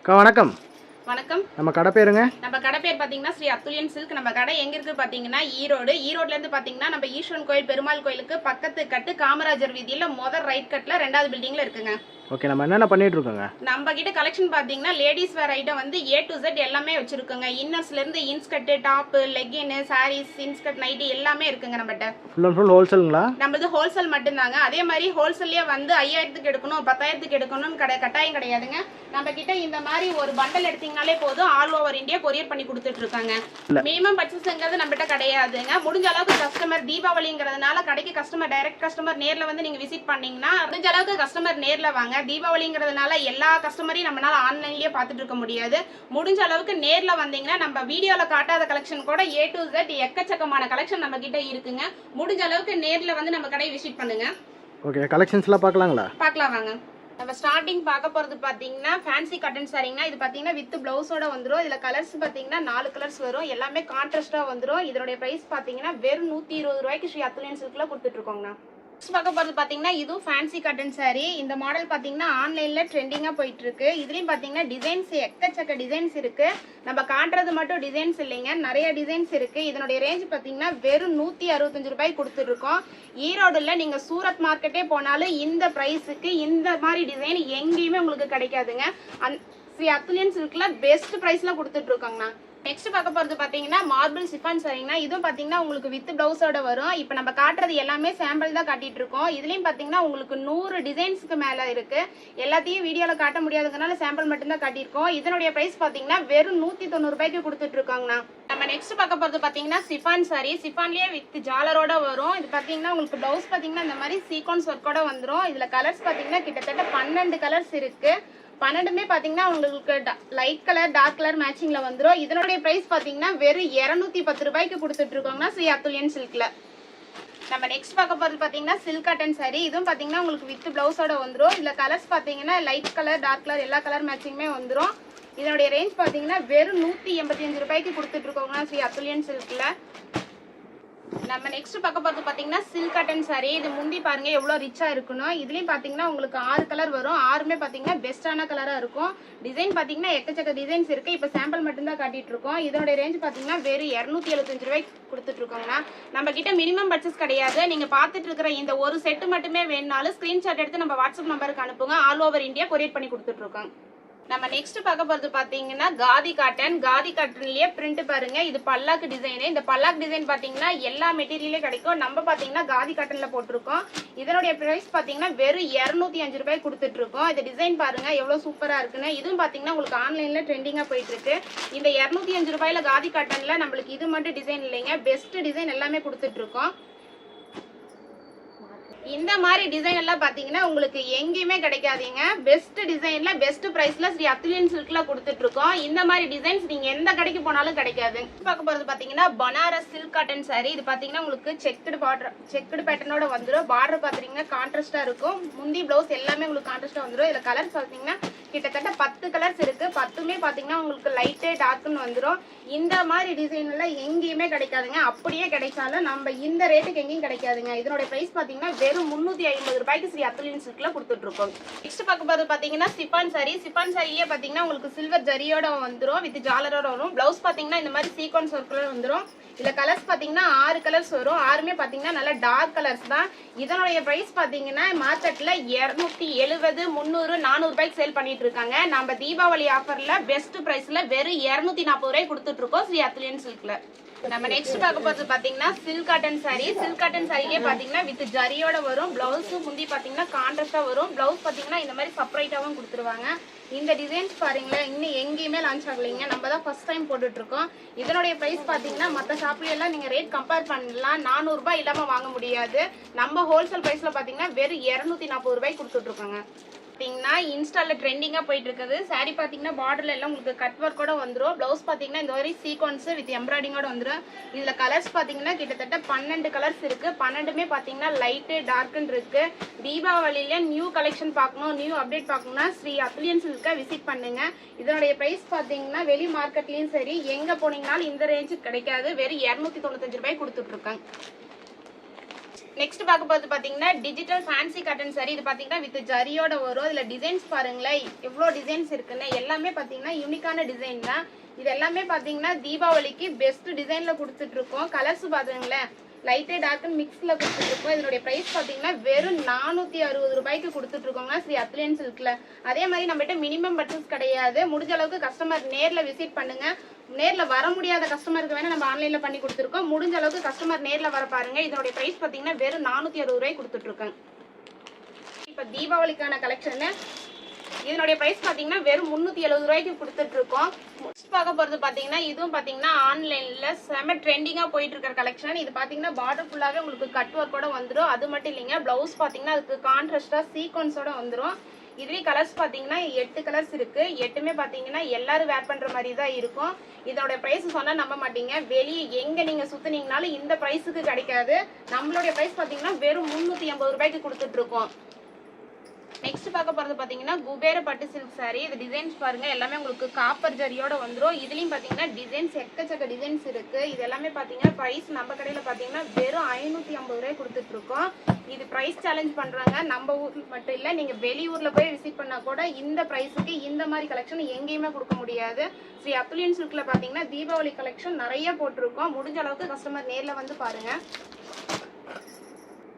வணக்கம். வணக்கம். நம்ம கடை பேருங்க? நம்ம கடை பேர் பாத்தீங்கன்னா ஸ்ரீ அத்துல்யன் சில்க். நம்ம கடை எங்க இருக்கு பாத்தீங்கன்னா ஈரோட்ல இருந்து பாத்தீங்கன்னா நம்ம ஈஸ்வரன் கோயில் பெருமாள் கோயிலுக்கு பக்கத்து கட்டு காமராஜர் வீதியில முதல் ரைட் கட்ல 2வது பில்டிங்ல இருக்குங்க. ஓகே, நம்ம என்னென்ன பண்ணிட்டு இருக்கோங்க? நம்ம கிட்ட கலெக்ஷன் பாத்தீங்கன்னா லேடிஸ் வேர் ஐட்டம் வந்து A to Z எல்லாமே வச்சிருக்கோங்க. இன்னர்ஸ்ல இருந்து inskirt, top, legging, saris, inskirt, nighty எல்லாமே இருக்குங்க நம்மட்ட. ஃபுல் அண்ட் ஃபுல் ஹோல்சேலுங்களா? நம்மது ஹோல்சேல் மட்டும்தாங்க. அதே மாதிரி ஹோல்சேல்லயே வந்து 5000க்கு எடுக்கணும் 10,000க்கு எடுக்கணும்னு கட்டாயம் கிடையாதுங்க. நம்ம கிட்ட இந்த மாதிரி ஒரு பண்டல் எடுத்தீங்கனாலே போதும், ஆல் ஓவர் இந்தியா கொரியர் பண்ணி கொடுத்துட்டு இருக்காங்க. மினிமம் பர்ச்சேஸ்ங்கிறது நம்மகிட்ட கிடையாதுங்க. முடிஞ்ச அளவுக்கு கஸ்டமர் தீபாவளிங்கிறதுனால கடைக்கு கஸ்டமர் டைரக்ட் கஸ்டமர் நேர்ல வந்து நீங்க விசிட் பண்ணீங்கன்னா முடிஞ்ச அளவுக்கு கஸ்டமர் நேர்ல வாங்க. தீபாவளிங்கிறதுனால எல்லா கஸ்டமரையும் நம்மளால ஆன்லைன்லயே பார்த்துட்டு இருக்க முடியாது. முடிஞ்ச அளவுக்கு நேர்ல வந்தீங்கன்னா நம்ம வீடியோல காட்டாத கலெக்ஷன் கூட A to Z எக்கச்சக்கமான கலெக்ஷன் நம்ம கிட்ட இருக்குங்க. முடிஞ்ச அளவுக்கு நேர்ல வந்து நம்ம கடையை விசிட் பண்ணுங்க. ஓகே, கலெக்ஷன்ஸ்லாம் பார்க்கலாங்களா? பார்க்கலாம் வாங்க. நம்ம ஸ்டார்டிங் பார்க்க போறது பாத்தீங்கன்னா ஃபேன்சி காட்டன் சாரீங்கன்னா இது பாத்தீங்கன்னா வித் பிளவுஸோட வந்துரும். இதுல கலர்ஸ் பாத்தீங்கன்னா 4 கலர்ஸ் வரும். எல்லாமே கான்ட்ராஸ்டா வந்துரும். இதோட பிரைஸ் பாத்தீங்கன்னா வெறும் 120 ரூபாய்க்கு ஸ்ரீ அத்துல்யன் சில்க்ல கொடுத்துட்டு இருக்கோங்க. பார்க்க போறது பாத்தீங்கன்னா இதுவும் ஃபேன்சி காட்டன் சாரி. இந்த மாடல் பாத்தீங்கன்னா ஆன்லைன்ல ட்ரெண்டிங்கா போயிட்டு இருக்கு. இதுலயும் பாத்தீங்கன்னா டிசைன்ஸ் எக்கச்சக்க டிசைன்ஸ் இருக்கு. நம்ம காட்டுறது மட்டும் டிசைன்ஸ் இல்லைங்க, நிறைய டிசைன்ஸ் இருக்கு. இதனுடைய ரேஞ்ச் பாத்தீங்கன்னா வெறும் 165 ரூபாய் கொடுத்துட்டு இருக்கோம். ஈரோடுல நீங்க சூரத் மார்க்கெட்டே போனாலும் இந்த பிரைஸுக்கு இந்த மாதிரி டிசைன் எங்கேயுமே உங்களுக்கு கிடைக்காதுங்க. ஸ்ரீ அத்துல்யன் சில்க்ல பெஸ்ட் பிரைஸ்ல கொடுத்துட்டு இருக்கோங்கண்ணா. நெக்ஸ்ட் பார்க்க போறது பாத்தீங்கன்னா மார்பிள் சிஃபான் சாரிங்கன்னா இதுவும் பாத்தீங்கன்னா உங்களுக்கு வித் பிளவுஸோட வரும். இப்போ நம்ம காட்டுறது எல்லாமே சாம்பிள் தான் காட்டிட்டு இருக்கோம். இதுலயும் பாத்தீங்கன்னா உங்களுக்கு 100 டிசைன்ஸ்க்கு மேல இருக்கு. எல்லாத்தையும் வீடியோல காட்ட முடியாததுனால சாம்பிள் மட்டும் தான் காட்டியிருக்கோம். இதனுடைய பிரைஸ் பாத்தீங்கன்னா வெறும் 190 ரூபாய்க்கு கொடுத்துட்டு இருக்காங்கண்ணா. நம்ம நெக்ஸ்ட் பார்க்க போறது பாத்தீங்கன்னா சிஃபான் சாரி. சிஃபான்லயே வித் ஜாலரோட வரும். இது பாத்தீங்கன்னா உங்களுக்கு பிளவுஸ் பாத்தீங்கன்னா இந்த மாதிரி சீக்வன்ஸ் ஒர்க்கோட வந்துரும். இதுல கலர்ஸ் பாத்தீங்கன்னா கிட்டத்தட்ட 12 கலர்ஸ் இருக்கு. 12மே பாத்தீங்கன்னா உங்களுக்கு லைட் கலர் டார்க் கலர் மேட்சிங்ல வந்துரும். இதனுடைய பிரைஸ் பாத்தீங்கன்னா வெறும் 210 ரூபாய்க்கு கொடுத்துட்டு இருக்கோங்கன்னா ஸ்ரீ அத்துல்யன் சில்க்ல. நம்ம நெக்ஸ்ட் பார்க்க போறது பாத்தீங்கன்னா சில்க் காட்டன் சாரி. இதுவும் பாத்தீங்கன்னா உங்களுக்கு வித் பிளவுஸோட வந்துரும். இதுல கலர்ஸ் பாத்தீங்கன்னா லைட் கலர் டார்க் கலர் எல்லா கலர் மேட்சிங்குமே வந்துரும். இதனுடைய ரேஞ்ச் பாத்தீங்கன்னா வெறும் 185 ரூபாய்க்கு கொடுத்துட்டு இருக்கோங்கன்னா ஸ்ரீ அத்துல்யன் சில்க்ல. நம்ம நெக்ஸ்ட் பார்க்க போறது பாத்தீங்கன்னா சில்க் காட்டன் சாரி. இது முந்தி பாருங்க எவ்வளவு ரிச்சா இருக்கணும். இதுலயும் பாத்தீங்கன்னா உங்களுக்கு 6 கலர் வரும். 6மே பாத்தீங்கன்னா பெஸ்டான கலரா இருக்கும். டிசைன் பாத்தீங்கன்னா எக்கச்சக்க டிசைன்ஸ் இருக்கு. இப்ப சாம்பிள் மட்டும் தான் காட்டிட்டு இருக்கோம். இதோட ரேஞ்ச் பாத்தீங்கன்னா வெறும் 275 ரூபாய்க்கு கொடுத்துட்டு இருக்கோங்கன்னா. நம்ம கிட்ட மினிமம் பர்ச்சேஸ் கிடையாது. நீங்க பாத்துட்டு இருக்கிற இந்த ஒரு செட் மட்டுமே வேணும்னாலும் ஸ்கிரீன்ஷாட் எடுத்து நம்ம வாட்ஸ்அப் நம்பருக்கு அனுப்புங்க. ஆல் ஓவர் இந்தியா கொரியர் பண்ணி கொடுத்துட்டு இருக்கோம். நம்ம நெக்ஸ்ட் பார்க்க போறது பாத்தீங்கன்னா காதி காட்டன். காதி காட்டன்லயே பிரிண்ட் பாருங்க. இது பல்லாக்கு டிசைன். இந்த பல்லாக் டிசைன் பாத்தீங்கன்னா எல்லா மெட்டீரியலே கிடைக்கும். நம்ம பாத்தீங்கன்னா காதி காட்டன்ல போட்டிருக்கோம். இதனுடைய பிரைஸ் பாத்தீங்கன்னா வெறும் 205 ரூபாய் கொடுத்துட்டு இருக்கோம். இந்த டிசைன் பாருங்க எவ்வளவு சூப்பரா இருக்குன்னு. இதுவும் பாத்தீங்கன்னா உங்களுக்கு ஆன்லைன்ல ட்ரெண்டிங்கா போயிட்டு இருக்கு. இந்த 205 ரூபாயில காதி காட்டன்ல நம்மளுக்கு இது மட்டும் டிசைன் இல்லைங்க, பெஸ்ட் டிசைன் எல்லாமே கொடுத்துட்டு இருக்கோம். இந்த மாதிரி டிசைன் எல்லாம் பாத்தீங்கன்னா உங்களுக்கு எங்கேயுமே கிடைக்காதீங்க. பெஸ்ட் டிசைன்ல பெஸ்ட் பிரைஸ்ல ஸ்ரீ அத்துல்யன் சில்க்ல கொடுத்துட்டு இருக்கோம். இந்த மாதிரி டிசைன்ஸ் நீங்க எந்த கடைக்கு போனாலும் கிடைக்காது. பார்க்க போறது பாத்தீங்கன்னா பனாரஸ் சில்க் காட்டன் சாரி. இது பாத்தீங்கன்னா உங்களுக்கு செக்குடு பேட்டர்னோட வந்துடும். பார்டர் பாத்தீங்கன்னா கான்ட்ராஸ்டா இருக்கும். முந்தி பிளவுஸ் எல்லாமே உங்களுக்கு கான்ட்ராஸ்டா வந்துடும். இதுல கலர்ஸ் பாத்தீங்கன்னா கிட்டத்தட்ட 10 கலர்ஸ் இருக்கு. 10மே பாத்தீங்கன்னா உங்களுக்கு லைட்டு டார்க்னு வந்துடும். இந்த மாதிரி டிசைன் எல்லாம் எங்கேயுமே கிடைக்காதுங்க. அப்படியே கிடைச்சாலும் நம்ம இந்த ரேட்டுக்கு எங்கேயும் கிடைக்காதுங்க. இதனோட பிரைஸ் பாத்தீங்கன்னா வெறும் 350 ரூபாய்க்கு ஸ்ரீ அத்துல்யன் சில்க்ல கொடுத்துட்டு இருக்கோம். நெக்ஸ்ட் பார்க்க போறது பாத்தீங்கன்னா சிஃபான் சாரி. சிஃபான் சாரியே பாத்தீங்கன்னா உங்களுக்கு சில்வர் ஜரியோட வந்துரும், வித் ஜாலரோட வரும். பிளவுஸ் பாத்தீங்கன்னா இந்த மாதிரி சீக்வன்ஸ் ஒர்க்ல வந்துரும். இதுல கலர்ஸ் பாத்தீங்கன்னா 6 கலர்ஸ் வரும். 6மே பாத்தீங்கன்னா நல்ல டார்க் கலர்ஸ் தான். இதனுடைய பிரைஸ் பாத்தீங்கன்னா மார்க்கெட்ல 270 300 400 ரூபாய்க்கு சேல் பண்ணிட்டு இருக்காங்க. நம்ம தீபாவளி ஆஃபர்ல பெஸ்ட் பிரைஸ்ல வெறும் 240 ரூபாய் கொடுத்துட்டு இருக்கோம் ஸ்ரீ அத்துல்யன் சில்க்ல. நம்ம நெக்ஸ்ட் பார்க்க போறது பாத்தீங்கன்னா silk cotton sari. Silk cotton சாரிலே பாத்தீங்கன்னா வித் ஜரியோட வரும். பிளவுஸ் முந்தி பாத்தீங்கன்னா கான்ட்ராஸ்டா வரும். பிளவுஸ் பாத்தீங்கன்னா இந்த மாதிரி செப்பரேட்டாவும் கொடுத்துருவாங்க. இந்த டிசைன்ஸ் பாருங்களேன் இன்னும் எங்கேயுமே லான்ச் ஆகலைங்க. நம்ம தான் ஃபர்ஸ்ட் டைம் போட்டுட்டு இருக்கோம். இதனுடைய பிரைஸ் பாத்தீங்கன்னா மற்ற ஷாப்ல எல்லாம் நீங்க ரேட் கம்பேர் பண்ணலாம். 400 ரூபாய் இல்லாம வாங்க முடியாது. நம்ம ஹோல்சேல் பிரைஸ்ல பாத்தீங்கன்னா வெறும் 240 ரூபாய் கொடுத்துட்டு இருக்கோங்க. பாத்தீங்கன்னா இன்ஸ்டால ட்ரெண்டிங்கா போயிட்டு இருக்குது. சாரி பாத்தீங்கன்னா பார்டர்ல எல்லாம் உங்களுக்கு கட் ஒர்க்கோட வந்துரும். பிளவுஸ் பாத்தீங்கன்னா இந்த மாதிரி சீக்வன்ஸ் வித் எம்ப்ராய்டிங்கோட வந்துரும். இதுல கலர்ஸ் பாத்தீங்கன்னா கிட்டத்தட்ட 12 கலர்ஸ் இருக்கு. 12மே பாத்தீங்கன்னா லைட்டு டார்க்னு இருக்கு. தீபாவளியில நியூ கலெக்ஷன் பார்க்கணும், நியூ அப்டேட் பார்க்கணும்னா ஸ்ரீ அத்துல்யன் சில்க விசிட் பண்ணுங்க. இதனுடைய பிரைஸ் பாத்தீங்கன்னா வெளி மார்க்கெட்லயும் சரி எங்க போனீங்கனாலும் இந்த ரேஞ்சுக்கு கிடைக்காது. வெறும் 295 ரூபாய் கொடுத்துட்டு இருக்காங்க. நெக்ஸ்ட் பார்க்க போறது பாத்தீங்கன்னா டிஜிட்டல் ஃபேன்சி காட்டன் saree. இது பாத்தீங்கன்னா வித் ஜரியோட வரும். இதுல டிசைன்ஸ் பாருங்களேன், எவ்வளோ டிசைன்ஸ் இருக்குன்னு. எல்லாமே பாத்தீங்கன்னா யூனிக்கான டிசைன் தான். இது எல்லாமே பாத்தீங்கன்னா தீபாவளிக்கு பெஸ்ட் டிசைன்ல கொடுத்துட்டு இருக்கோம். கலர்ஸ் பாருங்களேன், லைட்டு டார்க் மிக்ஸ்ல கொடுத்துட்டு இருக்கோம். இதனுடைய பிரைஸ் பாத்தீங்கன்னா வெறும் 460 ரூபாய்க்கு கொடுத்துட்டு இருக்கோங்க ஸ்ரீ அத்லியன் சில்க்ல. அதே மாதிரி நம்மகிட்ட மினிமம் பட்ஜெட் கிடையாது. முடிஞ்ச அளவுக்கு கஸ்டமர் நேர்ல விசிட் பண்ணுங்க. நேர்ல வர முடியாத கஸ்டமருக்கு வேணா நம்ம ஆன்லைன்ல பண்ணி கொடுத்துருக்கோம். முடிஞ்ச அளவுக்கு கஸ்டமர் நேர்ல வர பாருங்க. இதனுடைய பிரைஸ் பாத்தீங்கன்னா வெறும் 460 ரூபாய்க்கு கொடுத்துட்டு இருக்கோம். இப்ப தீபாவளிக்கான கலெக்ஷன் இதனுடைய பிரைஸ் பாத்தீங்கன்னா வெறும் 370 ரூபாய்க்கு கொடுத்துட்டு இருக்கோம். நெக்ஸ்ட் பார்க்க போறது பாத்தீங்கன்னா இதுவும் பாத்தீங்கன்னா ஆன்லைன்ல செம ட்ரெண்டிங்கா போயிட்டு இருக்கிற கலெக்ஷன். இது பாத்தீங்கன்னா பார்டர் ஃபுல்லாவே உங்களுக்கு கட் ஒர்க்கோட வந்துடும். அது மட்டும் இல்லைங்க, பிளவுஸ் பாத்தீங்கன்னா அதுக்கு கான்ட்ராஸ்டா சீக்வன்ஸோட வந்துடும். இதுலயும் கலர்ஸ் பாத்தீங்கன்னா 8 கலர்ஸ் இருக்கு. 8மே பாத்தீங்கன்னா எல்லாரும் வேர் பண்ற மாதிரி தான் இருக்கும். இதோட பிரைஸ் சொன்னா நம்ப மாட்டீங்க. வெளியே எங்க நீங்க சுத்துனீங்கனாலும் இந்த பிரைஸுக்கு கிடைக்காது. நம்மளுடைய பிரைஸ் பாத்தீங்கன்னா வெறும் 380 ரூபாய்க்கு கொடுத்துட்டு இருக்கோம். நெக்ஸ்ட் பார்க்க போறது பாத்தீங்கன்னா குபேர பட்டு சில்க் saree. இது டிசைன்ஸ் பாருங்க, எல்லாமே உங்களுக்கு காப்பர் ஜரியோட வந்துடும். இதுலயும் பாத்தீங்கன்னா டிசைன்ஸ் எக்கச்சக்க டிசைன்ஸ் இருக்கு. இது எல்லாமே பாத்தீங்கன்னா பிரைஸ் நம்ம கடையில பாத்தீங்கன்னா வெறும் 550 ரூபாய் கொடுத்துட்டு இருக்கோம். இது பிரைஸ் சேலஞ்ச் பண்றாங்க. நம்ம ஊர்ல மட்டும் இல்ல, நீங்க வெளியூர்ல போய் விசிட் பண்ணா கூட இந்த பிரைஸுக்கு இந்த மாதிரி கலெக்ஷன் எங்கேயுமே கொடுக்க முடியாது. ஸ்ரீ அத்துலியன் சில்க்ல பாத்தீங்கன்னா தீபாவளி கலெக்ஷன் நிறைய போட்டிருக்கோம். முடிஞ்ச அளவுக்கு கஸ்டமர் நேர்ல வந்து பாருங்க.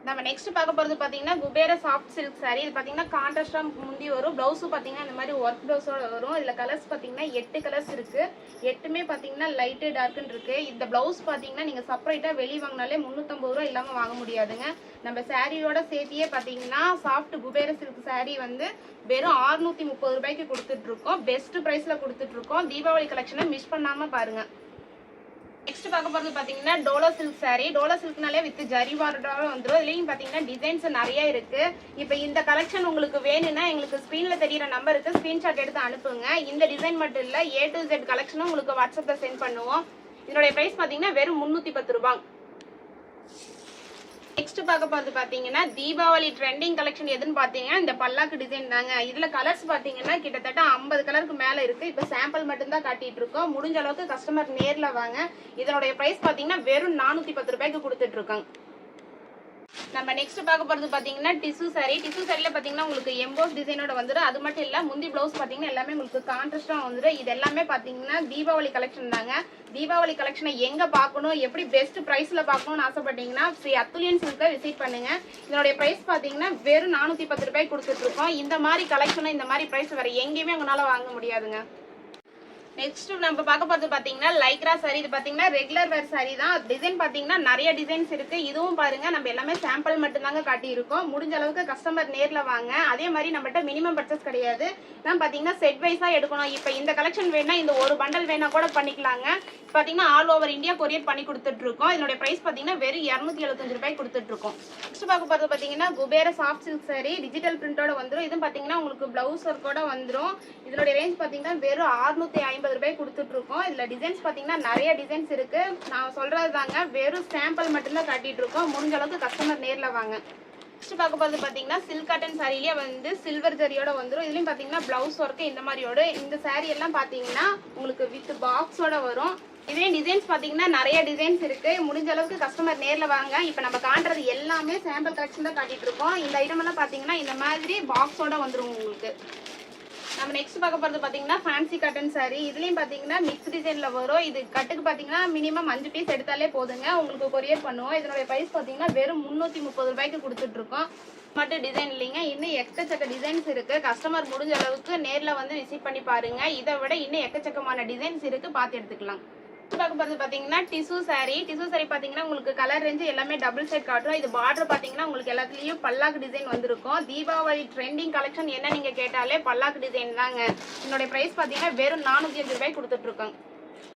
நம்ம நெக்ஸ்ட் பார்க்க போறது பாத்தீங்கன்னா குபேர சாஃப்ட் சில்க் saree. இது பாத்தீங்கன்னா கான்ட்ராஸ்டா முந்தி வரும். பிளவுஸ் பாத்தீங்கன்னா இந்த மாதிரி ஒர்க் பிளவுஸோட வரும். இதுல கலர்ஸ் பாத்தீங்கன்னா 8 கலர்ஸ் இருக்கு. 8மே பாத்தீங்கன்னா லைட்டு டார்க்னு இருக்கு. இந்த பிளவுஸ் பாத்தீங்கன்னா நீங்க செப்பரேட்டா வெளிய வாங்கினாலே 350 ரூபாய் இல்லாம வாங்க முடியாதுங்க. நம்ம சாரியோட சேர்த்தியே பாத்தீங்கன்னா சாஃப்ட் குபேர சில்க் saree வந்து வெறும் 630 ரூபாய்க்கு கொடுத்துட்டு இருக்கோம். பெஸ்ட் பிரைஸ்ல கொடுத்துட்டு இருக்கோம். தீபாவளி கலெக்ஷனை மிஸ் பண்ணாம பாருங்க. நெக்ஸ்ட் பார்க்க போறது பாத்தீங்கன்னா டோலோ சில்க் saree. டோலோ சில்க்னாலே வித் ஜரி பார்டரோட வந்துடும். இதுலயும் பாத்தீங்கன்னா டிசைன்ஸ் நிறைய இருக்கு. இப்போ இந்த கலெக்ஷன் உங்களுக்கு வேணும்னா எங்களுக்கு ஸ்கிரீன்ல தெரியற நம்பருக்கு ஸ்கிரீன்ஷாட் எடுத்து அனுப்புங்க. இந்த டிசைன் மட்டும் இல்ல, A to Z கலெக்ஷனும் உங்களுக்கு வாட்ஸ்அப்ல சென்ட் பண்ணுவோம். இதனுடைய பிரைஸ் பாத்தீங்கன்னா வெறும் 310 ரூபாய். நெக்ஸ்ட் பார்க்க போறது பாத்தீங்கன்னா தீபாவளி ட்ரெண்டிங் கலெக்ஷன் எதுன்னு பாத்தீங்கன்னா இந்த பல்லாக்கு டிசைன் தாங்க. இதுல கலர்ஸ் பாத்தீங்கன்னா கிட்டத்தட்ட 50 கலருக்கு மேல இருக்கு. இப்ப சாம்பிள் மட்டும் தான் காட்டிட்டு இருக்கோம். முடிஞ்ச அளவுக்கு கஸ்டமர் நேர்ல வாங்க. இதனுடைய பிரைஸ் பாத்தீங்கன்னா வெறும் 410 ரூபாய்க்கு கொடுத்துட்டு இருக்காங்க. நம்ம நெக்ஸ்ட் பார்க்க போறது பாத்தீங்கன்னா டிஷ்யூ saree. டிஷ்யூ சாரில பாத்தீங்கன்னா உங்களுக்கு எம்போஸ் டிசைனோட வந்துடும். அது மட்டும் இல்ல, முந்தி பிளவுஸ் பாத்தீங்கன்னா எல்லாமே உங்களுக்கு கான்ட்ராஸ்டா வந்துடும். இது எல்லாமே பாத்தீங்கன்னா தீபாவளி கலெக்ஷன் தாங்க. தீபாவளி கலெக்ஷனை எங்க பார்க்கணும், எப்படி பெஸ்ட் பிரைஸ்ல பார்க்கணும்னு ஆசைப்பட்டீங்கன்னா ஸ்ரீ அத்துலியன் சில்கை விசிட் பண்ணுங்க. இதனுடைய பிரைஸ் பாத்தீங்கன்னா வெறும் 410 ரூபாய் கொடுத்துட்டு இருக்கோம். இந்த மாதிரி கலெக்ஷனை இந்த மாதிரி பிரைஸ் வேற எங்கேயுமே உங்களால வாங்க முடியாதுங்க. நெக்ஸ்ட் நம்ம பார்க்க போறது பாத்தீங்கன்னா லைக்ரா saree. இது பாத்தீங்கன்னா ரெகுலர் வேர் saree தான். டிசைன் பாத்தீங்கன்னா நிறைய டிசைன்ஸ் இருக்கு. இதுவும் பாருங்க, நம்ம எல்லாமே சாம்பிள் மட்டும் தாங்க காட்டி இருக்கோம். முடிஞ்ச அளவுக்கு கஸ்டமர் நேர்ல வாங்க. அதே மாதிரி நம்மகிட்ட மினிமம் பர்ச்சேஸ் கிடையாது. நான் பாத்தீங்கன்னா செட் வைஸா எடுக்கணும். இப்ப இந்த கலெக்ஷன் வேணா இந்த ஒரு பண்டல் வேணா கூட பண்ணிக்கலாங்க. பாத்தீங்கன்னா ஆல் ஓவர் இந்தியா கொரியர் பண்ணி கொடுத்துட்டு இருக்கோம். இதனுடைய பிரைஸ் பாத்தீங்கன்னா வெறும் 275 ரூபாய் கொடுத்துட்டு இருக்கோம். நெக்ஸ்ட் பார்க்க போறது பாத்தீங்கன்னா Kubera soft silk saree. Digital பிரிண்டோட வந்துடும். இது பாத்தீங்கன்னா உங்களுக்கு பிளவுஸ் ஒர்க்கோட வந்துடும். இதனுடைய ரேஞ்ச் பாத்தீங்கன்னா வெறும் 650 ரூபாய் கொடுத்துட்டு இருக்கோம். இதுல டிசைன்ஸ் பாத்தீங்கன்னா நிறைய டிசைன்ஸ் இருக்கு. நான் சொல்றது தாங்க, வெறும் சாம்பிள் மட்டும்தான் காட்டிட்டு இருக்கோம். முடிஞ்ச அளவுக்கு கஸ்டமர் நேர்ல வாங்க. நெக்ஸ்ட் பார்க்க போறது பாத்தீங்கன்னா சில்க் காட்டன் சாரிலேயே வந்து சில்வர் ஜரியோட வந்துடும். இதுலயும் பாத்தீங்கன்னா பிளவுஸ் ஒர்க் இந்த மாதிரியோட. இந்த saree எல்லாம் பாத்தீங்கன்னா உங்களுக்கு வித் பாக்ஸோட வரும். இதே டிசைன்ஸ் பாத்தீங்கன்னா நிறைய டிசைன்ஸ் இருக்கு. முடிஞ்ச அளவுக்கு கஸ்டமர் நேர்ல வாங்க. இப்ப நம்ம காட்டுறது எல்லாமே சாம்பிள் கலெக்ஷன் தான் காட்டிட்டு இருக்கோம். இந்த ஐட்டம் எல்லாம் பாத்தீங்கன்னா இந்த மாதிரி பாக்ஸோட வந்துடும் உங்களுக்கு. நம்ம நெக்ஸ்ட் பார்க்க போறது பாத்தீங்கன்னா ஃபேன்சி காட்டன் saree. இதுலயும் பாத்தீங்கன்னா மிக்ஸ் டிசைன்ல வரும். இது கட்டுக்கு பாத்தீங்கன்னா மினிமம் 5 பீஸ் எடுத்தாலே போதுங்க, உங்களுக்கு கொரியர் பண்ணுவோம். இதனுடைய பிரைஸ் பாத்தீங்கன்னா வெறும் 330 ரூபாய்க்கு கொடுத்துட்டு இருக்கோம். மட்டும் டிசைன் இல்லைங்க, இன்னும் எக்கச்சக்க டிசைன்ஸ் இருக்கு. கஸ்டமர் முடிஞ்ச அளவுக்கு நேர்ல வந்து விசிட் பண்ணி பாருங்க. இதை விட இன்னும் எக்கச்சக்கமான டிசைன்ஸ் இருக்கு, பார்த்து எடுத்துக்கலாம். பார்க்க போறது பாத்தீங்கன்னா டிஷ்யூ saree. டிஷ்யூ saree பாத்தீங்கன்னா உங்களுக்கு கலர் ரேஞ்ச் எல்லாமே டபுள் சைட் காட்டும். இது பார்டர் பாத்தீங்கன்னா உங்களுக்கு எல்லாத்துலயும் பல்லாக்கு டிசைன் வந்திருக்கும். தீபாவளி ட்ரெண்டிங் கலெக்ஷன் என்ன நீங்க கேட்டாலே பல்லாக்கு டிசைன் தாங்க. என்னோட பிரைஸ் பாத்தீங்கன்னா வெறும் 405 ரூபாய் கொடுத்துட்டு இருக்கோம்.